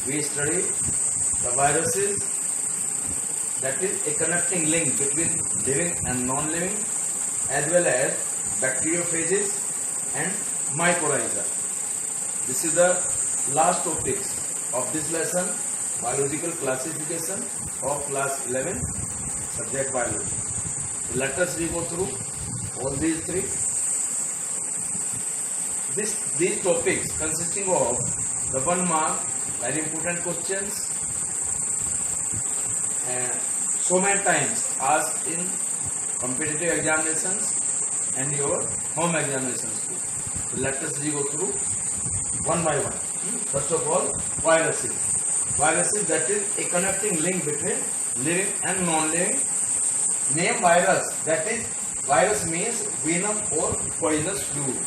we study the viruses, that is a connecting link between living and non-living, as well as bacteriophages and mycorrhiza. This is the last topics of this lesson, biological classification of class 11, subject biology. So let us go through all these three. These topics consisting of the 1 mark, very important questions, so many times asked in competitive examinations and your home examinations too. So let us go through one by one. First of all, viruses. Viruses, that is a connecting link between living and non-living. Name virus, that is virus means venom or poisonous fluid,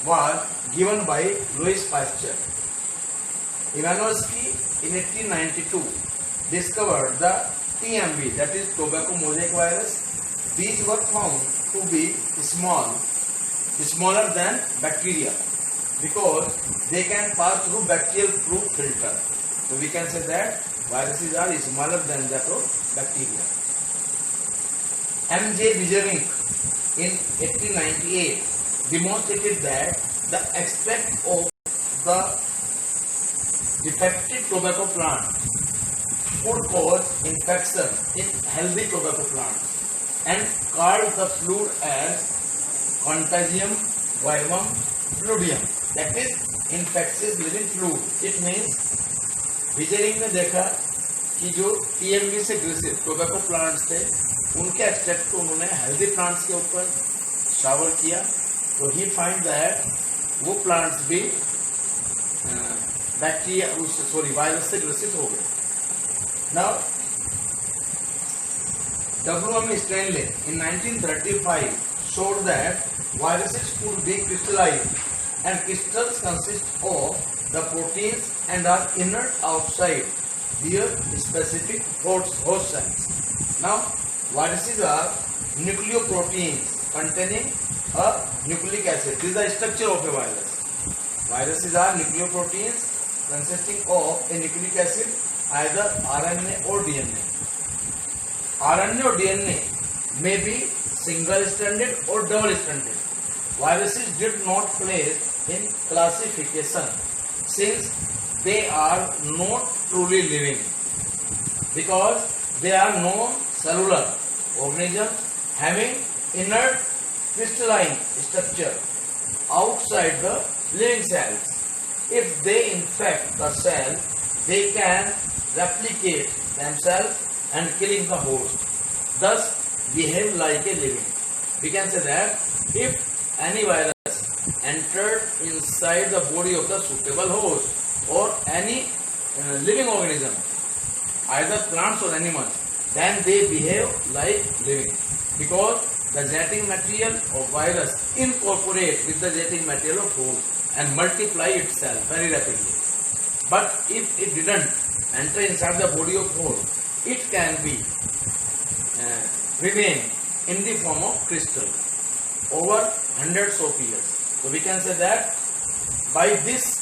was given by Louis Pasteur. Ivanovsky in 1892 discovered the TMV, that is tobacco mosaic virus. These were found to be smaller than bacteria, because they can pass through bacterial proof filter. So we can say that viruses are smaller than that of bacteria. M.J. Vijayarink in 1898 demonstrated that the extract of the defective tobacco plant could cause infection in healthy tobacco plants, and called the fluid as Contagium vivum fluidium, that is infectious living fluid. It means विजयरिंग ने देखा कि जो TMV से ग्रसित tobacco plants थे, उनके extract को उन्होंने हेल्दी प्लांट्स के ऊपर शावर किया, तो ही फाइंड दैट वो प्लांट्स भी बैक्टीरिया वायरस से ग्रसित हो गए. Now W.M. Stanley in 1935 showed that viruses could be crystallized, and crystals consist of the proteins and are inert outside their specific host cells. Now, viruses are nucleoproteins containing a nucleic acid. This is the structure of a virus. Viruses are nucleoproteins consisting of a nucleic acid, either RNA or DNA. RNA or DNA may be single-stranded or double-stranded. Viruses did not place in classification, since they are not truly living, because they are non-cellular organisms having inert crystalline structure outside the living cells. If they infect the cell, they can replicate themselves and killing the host, thus behave like a living. We can say that if any virus entered inside the body of the suitable host or any living organism, either plants or animals, then they behave like living, because the genetic material of virus incorporate with the genetic material of host and multiply itself very rapidly. But if it didn't enter inside the body of host, it can be remain in the form of crystal over hundreds of years. So we can say that by this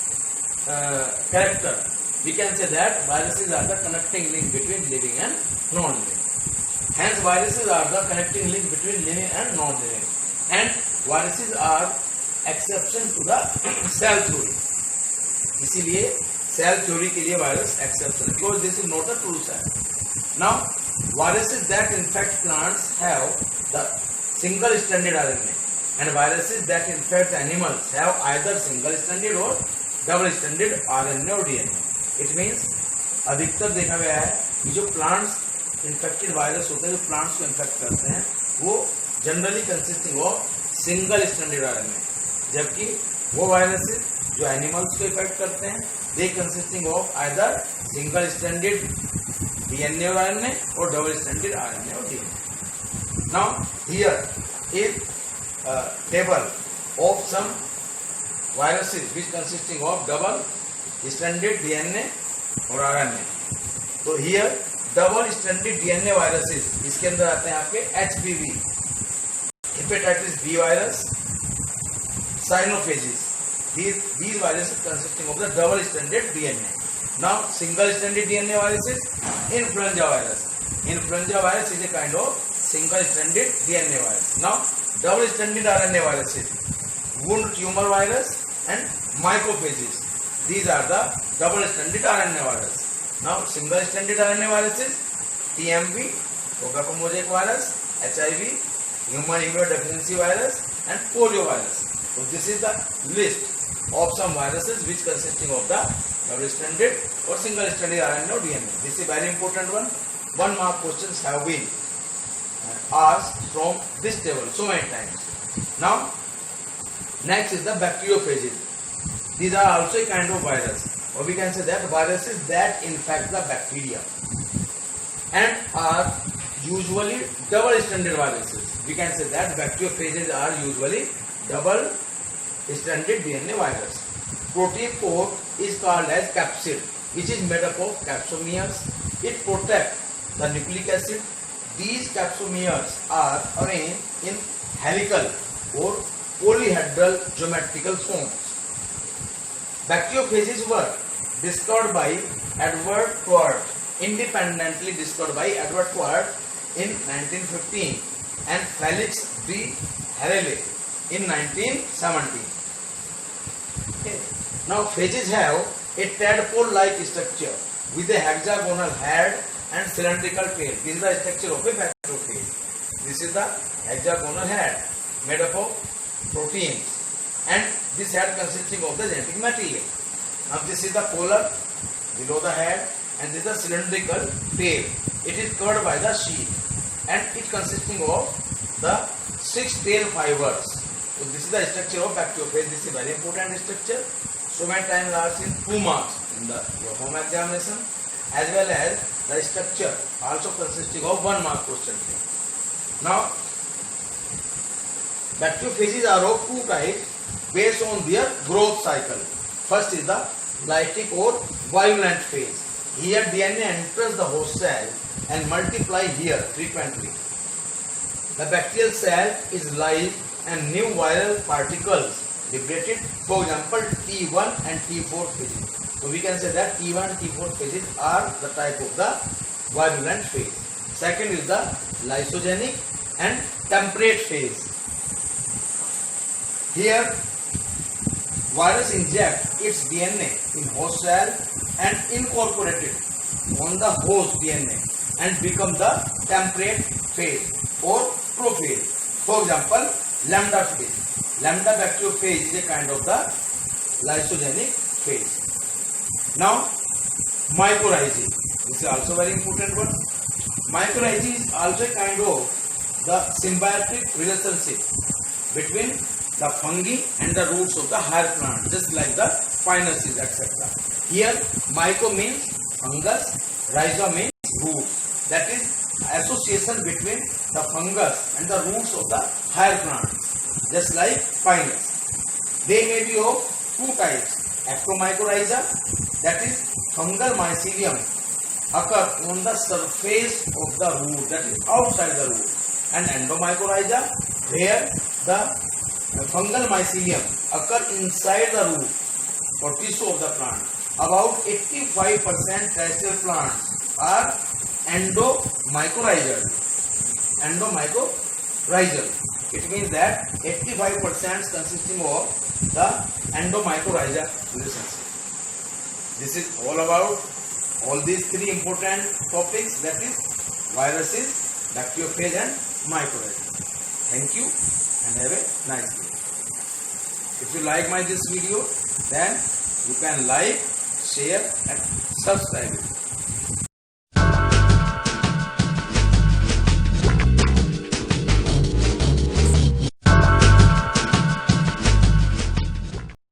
character, we can say that viruses are the connecting link between living and non-living. Hence, viruses are the connecting link between living and non-living. And viruses are exception to the cell theory. इसीलिए cell theory के लिए virus exception, because this is not a true cell. Now, viruses that infect plants have the single-stranded RNA, and viruses that infect animals have either single-stranded or double-stranded RNA or DNA. It means अधिकतर देखा गया है कि जो plants infected virus होते हैं, जो plants को इन्फेक्ट करते हैं, वो generally consisting of single standard RNA, जबकि वो वायरसेस जो एनिमल्स को इफेक्ट करते हैं, they consisting of either single standard DNA और आरएनए और डबल स्टैंडर्ड आरएनए और DNA. Now here is table of some viruses which consisting of double stranded DNA और RNA. तो here double stranded DNA viruses, इसके अंदर आते हैं आपके HBV, hepatitis B virus, cyanophages, These viruses consisting of the double-stranded DNA. Now, single-stranded DNA viruses, influenza virus. Influenza virus is a kind of single-stranded DNA virus. Now, double-stranded RNA viruses, wound tumor virus and mycophages. These are the double-stranded RNA virus. Now, single-stranded RNA viruses, TMV, tobacco mosaic virus, HIV, human immunodeficiency virus and polio virus. So, this is the list of some viruses which consisting of the double-stranded or single-stranded RNA or DNA. This is a very important one. 1 mark questions have been asked from this table so many times. Now, next is the bacteriophages. These are also a kind of virus, or we can say that viruses that infect the bacteria and are usually double-stranded viruses. We can say that bacteriophages are usually double-stranded DNA virus. Protein core is called as capsid, which is made up of capsomeres. It protects the nucleic acid. These capsomeres are arranged in helical or polyhedral geometrical forms. Bacteriophages were discovered by Edward Quart, independently discovered by Edward Quart in 1915 and Felix D. Harrele in 1917. Okay. Now, phages have a tadpole-like structure with a hexagonal head and cylindrical tail. This is the structure of a bacteriophage. This is the hexagonal head made up of proteins, and this head consisting of the genetic material. Now, this is the collar below the head, and this is the cylindrical tail. It is covered by the sheath, and it consisting of the 6 tail fibers. So, this is the structure of bacteriophage. This is a very important structure. So many times asked in 2 marks in the your home examination, as well as the structure also consisting of 1 mark question. Now, bacteriophages are of 2 types based on their growth cycle. First is the lytic or virulent phase. Here DNA enters the host cell and multiply here frequently. The bacterial cell is live and new viral particles liberated. For example, T1 and T4 phases. So we can say that T1 and T4 phases are the type of the virulent phase. Second is the lysogenic and temperate phase. Here, virus inject its DNA in host cell and incorporate it on the host DNA and become the temperate phase or prophase. For example, lambda phase. Lambda bacteriophage is a kind of the lysogenic phase. Now, mycorrhizae. This is also very important one. Mycorrhizae is also a kind of the symbiotic relationship between the fungi and the roots of the higher plant, just like the spinuses, etc. Here, myco means fungus, rhiza means roots. That is association between the fungus and the roots of the higher plants, just like spinus. They may be of 2 types. Actomycorrhiza, that is fungal mycelium, occur on the surface of the root, that is outside the root, and endomycorrhiza, where the fungal mycelium occur inside the root or tissue of the plant. About 85% terrestrial plants are endomycorrhizal. Endomycorrhizal. It means that 85% consisting of the endomycorrhiza relationship. This is all about all these 3 important topics, that is viruses, bacteriophage and mycorrhiza. Thank you and have a nice day. If you like this video, then you can like, share and subscribe it.